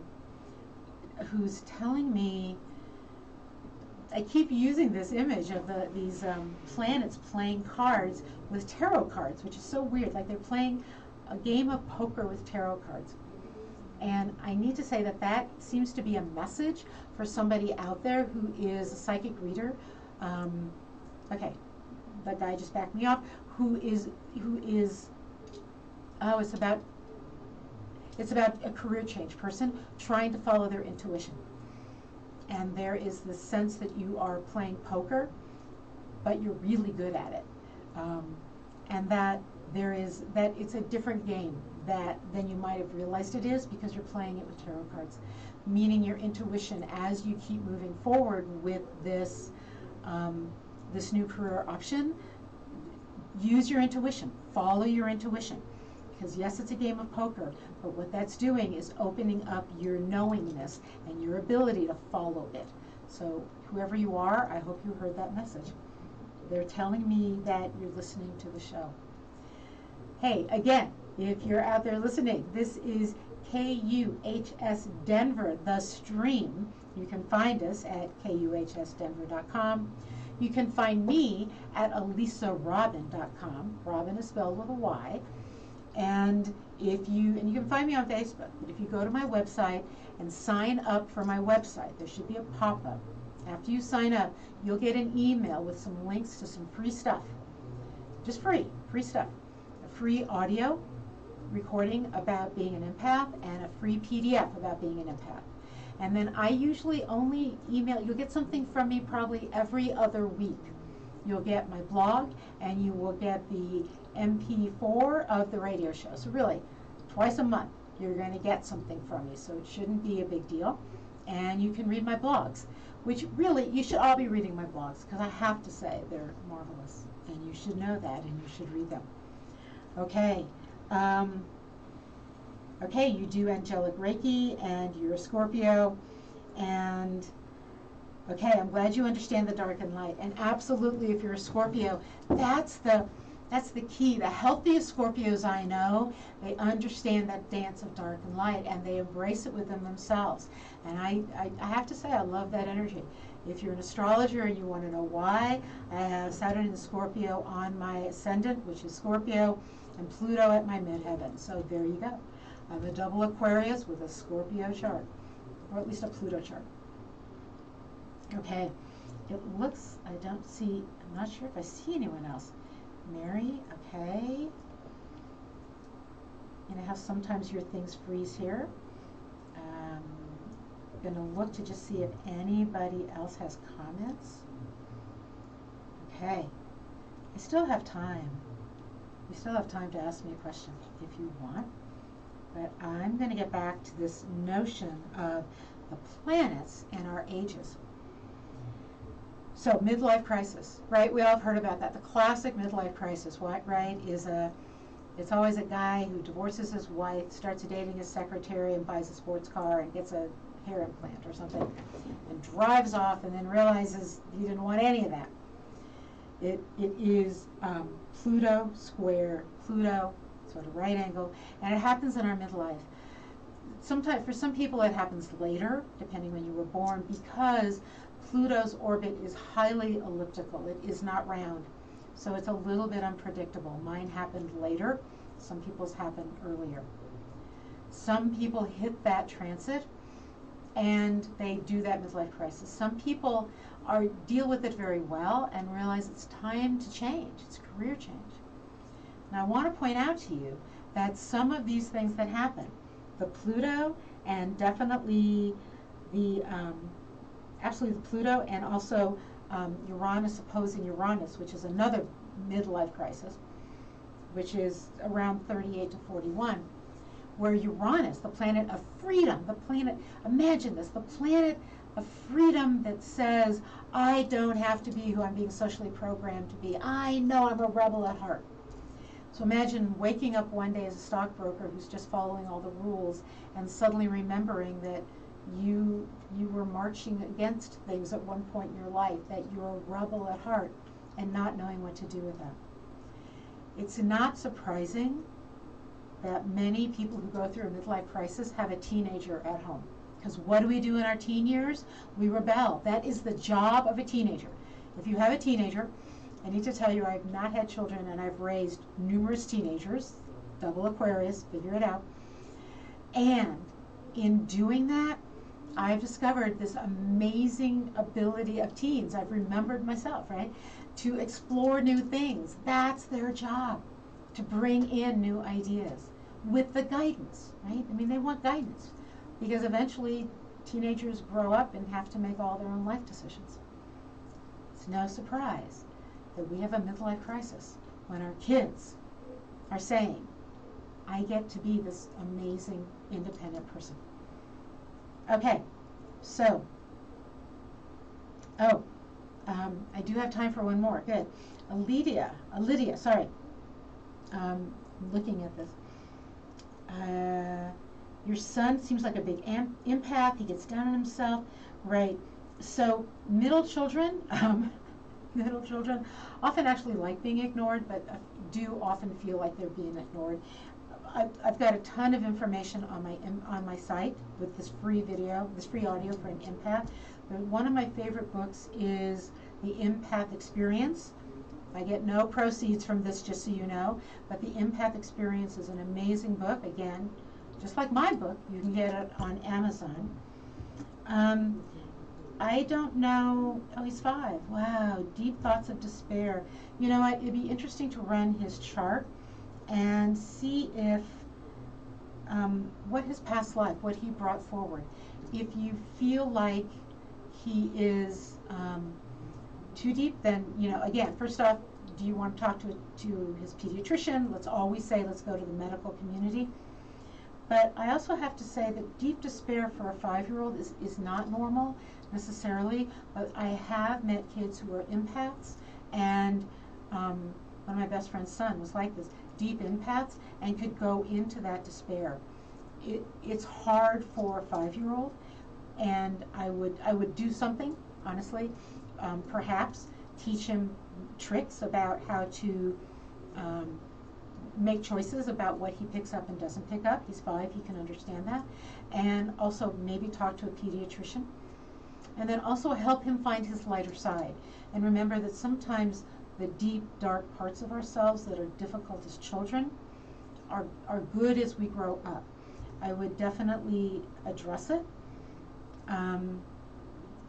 who's telling me, I keep using this image of these planets playing cards with tarot cards, which is so weird, like they're playing a game of poker with tarot cards. And I need to say that that seems to be a message for somebody out there who is a psychic reader. Okay, that guy just backed me up. Who is? Oh, it's about a career change person trying to follow their intuition. And there is this sense that you are playing poker, but you're really good at it, and that it's a different game than you might have realized it is, because you're playing it with tarot cards. Meaning your intuition, as you keep moving forward with this this new career option, use your intuition, follow your intuition. Because yes, it's a game of poker, but what that's doing is opening up your knowingness and your ability to follow it. So whoever you are, I hope you heard that message. They're telling me that you're listening to the show. Hey, again, if you're out there listening, this is KUHS Denver, the stream. You can find us at kuhsdenver.com. You can find me at alisarobin.com. Robin is spelled with a Y. And you can find me on Facebook. But if you go to my website and sign up for my website, there should be a pop-up. After you sign up, you'll get an email with some links to some free stuff. Just free stuff. A free audio recording about being an empath and a free PDF about being an empath. And then I usually only email, you'll get something from me probably every other week. You'll get my blog and you will get the MP4 of the radio show. So really, twice a month, you're going to get something from me. So it shouldn't be a big deal. And you can read my blogs, which really, you should all be reading my blogs, because I have to say they're marvelous. And you should know that, and you should read them. Okay. Okay, you do angelic Reiki, and you're a Scorpio, and okay, I'm glad you understand the dark and light. And absolutely, if you're a Scorpio, that's the key. The healthiest Scorpios I know, they understand that dance of dark and light, and they embrace it within themselves. And I have to say, I love that energy. If you're an astrologer and you want to know why, I have Saturn in Scorpio on my ascendant, which is Scorpio, and Pluto at my midheaven. So there you go. I'm a double Aquarius with a Scorpio chart, or at least a Pluto chart. Okay, it looks, I'm not sure if I see anyone else. Mary, okay. You know how sometimes your things freeze here? I'm going to look to just see if anybody else has comments. Okay, I still have time. We still have time to ask me a question if you want. But I'm going to get back to this notion of the planets and our ages. So midlife crisis, right? We all have heard about that. The classic midlife crisis, right, it's always a guy who divorces his wife, starts dating his secretary, and buys a sports car and gets a hair implant or something, and drives off, and then realizes he didn't want any of that. It is Pluto square Pluto, sort of right angle, and it happens in our midlife. Sometimes, for some people, it happens later, depending when you were born, because Pluto's orbit is highly elliptical. It is not round, so it's a little bit unpredictable. Mine happened later. Some people's happened earlier. Some people hit that transit, and they do that midlife crisis. Some people deal with it very well and realize it's time to change. It's career change. Now, I want to point out to you that some of these things that happen, the Pluto and definitely the absolutely the Pluto, and also Uranus opposing Uranus, which is another midlife crisis, which is around 38 to 41, where Uranus, the planet of freedom, the planet, imagine this, the planet of freedom that says, I don't have to be who I'm being socially programmed to be. I know I'm a rebel at heart. So imagine waking up one day as a stockbroker who's just following all the rules and suddenly remembering that you were marching against things at one point in your life, that you're a rebel at heart, and not knowing what to do with that. It's not surprising that many people who go through a midlife crisis have a teenager at home. Because what do we do in our teen years? We rebel. That is the job of a teenager. If you have a teenager, I need to tell you I've not had children, and I've raised numerous teenagers, double Aquarius, figure it out. And in doing that, I've discovered this amazing ability of teens. I've remembered myself, right, to explore new things. That's their job, to bring in new ideas with the guidance, right? I mean, they want guidance because eventually teenagers grow up and have to make all their own life decisions. It's no surprise that we have a midlife crisis when our kids are saying, I get to be this amazing independent person. Okay, so, I do have time for one more. Good. Lydia, sorry. Looking at this. Your son seems like a big empath. He gets down on himself. Right. So middle children often actually like being ignored, but do often feel like they're being ignored. I've got a ton of information on my site with this free audio for an empath. But one of my favorite books is The Empath Experience. I get no proceeds from this, just so you know, but The Empath Experience is an amazing book. Again, just like my book, you can get it on Amazon. I don't know. Oh, he's 5. Wow, deep thoughts of despair. You know what? It'd be interesting to run his chart and see if what his past life, what he brought forward. If you feel like he is too deep, then, again, first off, do you want to talk to his pediatrician? Let's always say, let's go to the medical community. But I also have to say that deep despair for a 5-year-old is not normal necessarily, but I have met kids who are empaths, and one of my best friend's son was like this, deep empaths, and could go into that despair. It's hard for a 5-year-old, and I would do something, honestly, perhaps teach him tricks about how to make choices about what he picks up and doesn't pick up. He's 5, he can understand that. And also maybe talk to a pediatrician. And then also help him find his lighter side. And remember that sometimes the deep, dark parts of ourselves that are difficult as children are good as we grow up. I would definitely address it. And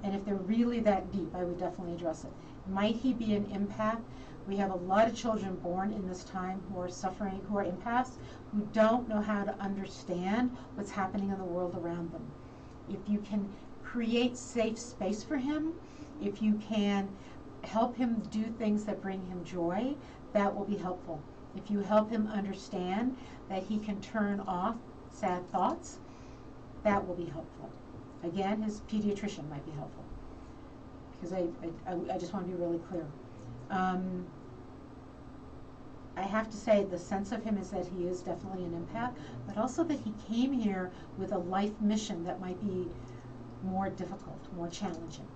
if they're really that deep, I would definitely address it. Might he be an empath? We have a lot of children born in this time who are suffering, who are empaths, who don't know how to understand what's happening in the world around them. If you can create safe space for him, if you can help him do things that bring him joy, that will be helpful. If you help him understand that he can turn off sad thoughts, that will be helpful. Again, his pediatrician might be helpful, because I just want to be really clear. I have to say the sense of him is that he is definitely an empath, but also that he came here with a life mission that might be more difficult, more challenging.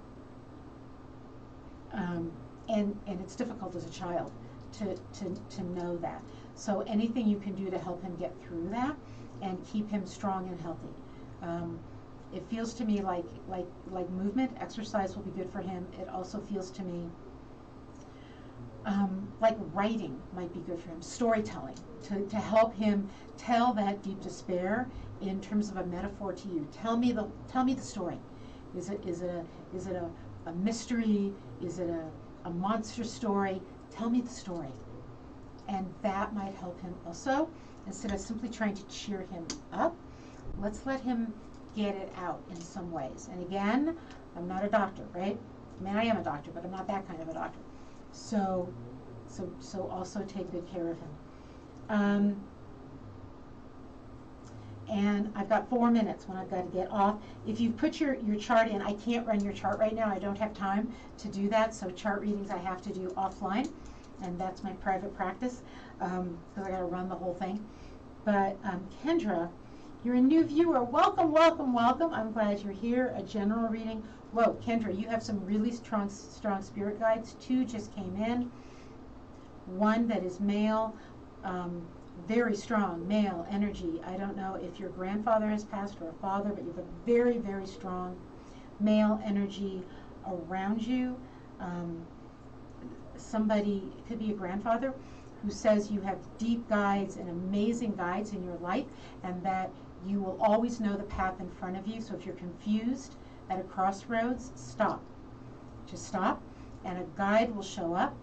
And it's difficult as a child to know that. So anything you can do to help him get through that and keep him strong and healthy. It feels to me like movement, exercise will be good for him. It also feels to me like writing might be good for him, storytelling, to help him tell that deep despair in terms of a metaphor to you. Tell me the story. Is it a mystery? Is it a monster story? Tell me the story. And that might help him also. Instead of simply trying to cheer him up, let's let him get it out in some ways. And again, I'm not a doctor, right? I mean, I am a doctor, but I'm not that kind of a doctor. So also take good care of him. And I've got 4 minutes when I've got to get off. If you put your chart in, I can't run your chart right now. I don't have time to do that. So chart readings I have to do offline, and that's my private practice, because I got to run the whole thing. But Kendra, you're a new viewer. Welcome, welcome, welcome. I'm glad you're here. A general reading. Whoa, Kendra, you have some really strong spirit guides. 2 just came in. 1 that is male, very strong male energy. I don't know if your grandfather has passed or a father, but you have a very, very strong male energy around you. Somebody, it could be a grandfather, who says you have deep guides and amazing guides in your life, and that you will always know the path in front of you. So if you're confused at a crossroads, stop. Just stop, and a guide will show up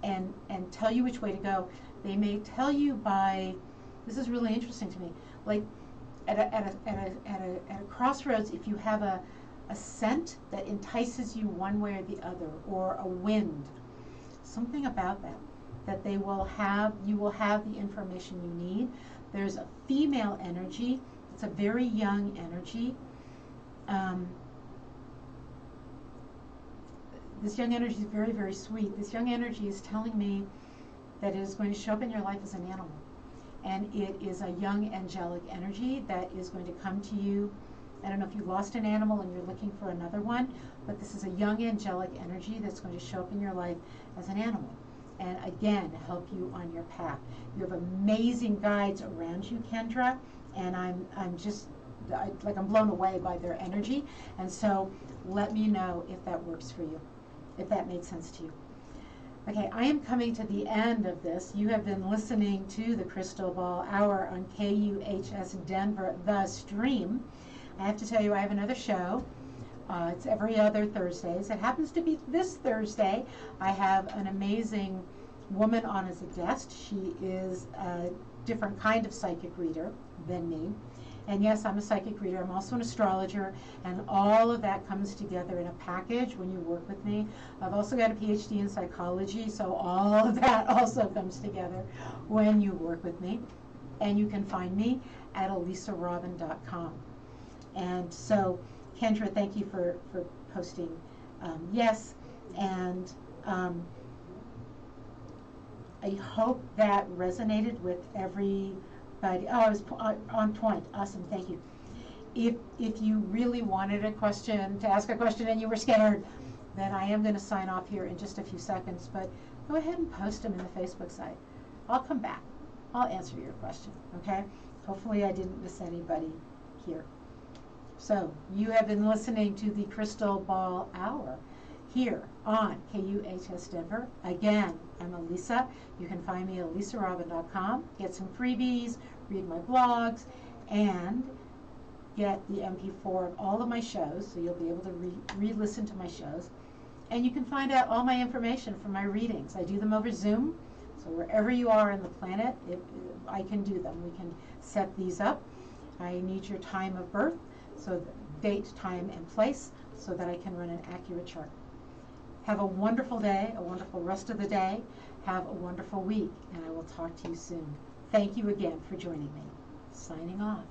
and tell you which way to go. They may tell you by, this is really interesting to me, like at a crossroads, if you have a scent that entices you one way or the other, or a wind, something about that they will have, you will have the information you need. There's a female energy. It's a very young energy. This young energy is very, very sweet. This young energy is telling me that it is going to show up in your life as an animal. And it is a young angelic energy that is going to come to you. I don't know if you lost an animal and you're looking for another one, but this is a young angelic energy that's going to show up in your life as an animal. And again, help you on your path. You have amazing guides around you, Kendra, and I'm blown away by their energy. And so let me know if that works for you, if that made sense to you. Okay, I am coming to the end of this. You have been listening to the Crystal Ball Hour on KUHS Denver, the stream. I have to tell you, I have another show. It's every other Thursdays. It happens to be this Thursday. I have an amazing woman on as a guest. She is a different kind of psychic reader than me. And yes, I'm a psychic reader. I'm also an astrologer, and all of that comes together in a package when you work with me. I've also got a PhD in psychology, so all of that also comes together when you work with me. And you can find me at elisarobin.com. And so, Kendra, thank you for posting yes, and I hope that resonated with everybody. Oh, I was on point. Awesome, thank you. If you really wanted to ask a question and you were scared, then I am going to sign off here in just a few seconds, but go ahead and post them in the Facebook site. I'll come back. I'll answer your question, okay? Hopefully I didn't miss anybody here. So, you have been listening to the Crystal Ball Hour here on KUHS Denver. Again, I'm Elisa. You can find me at elisarobin.com. Get some freebies, read my blogs, and get the MP4 of all of my shows, so you'll be able to re-listen to my shows. And you can find out all my information from my readings. I do them over Zoom, so wherever you are on the planet, I can do them. We can set these up. I need your time of birth, so date, time, and place, so that I can run an accurate chart. Have a wonderful day, a wonderful rest of the day. Have a wonderful week, and I will talk to you soon. Thank you again for joining me. Signing off.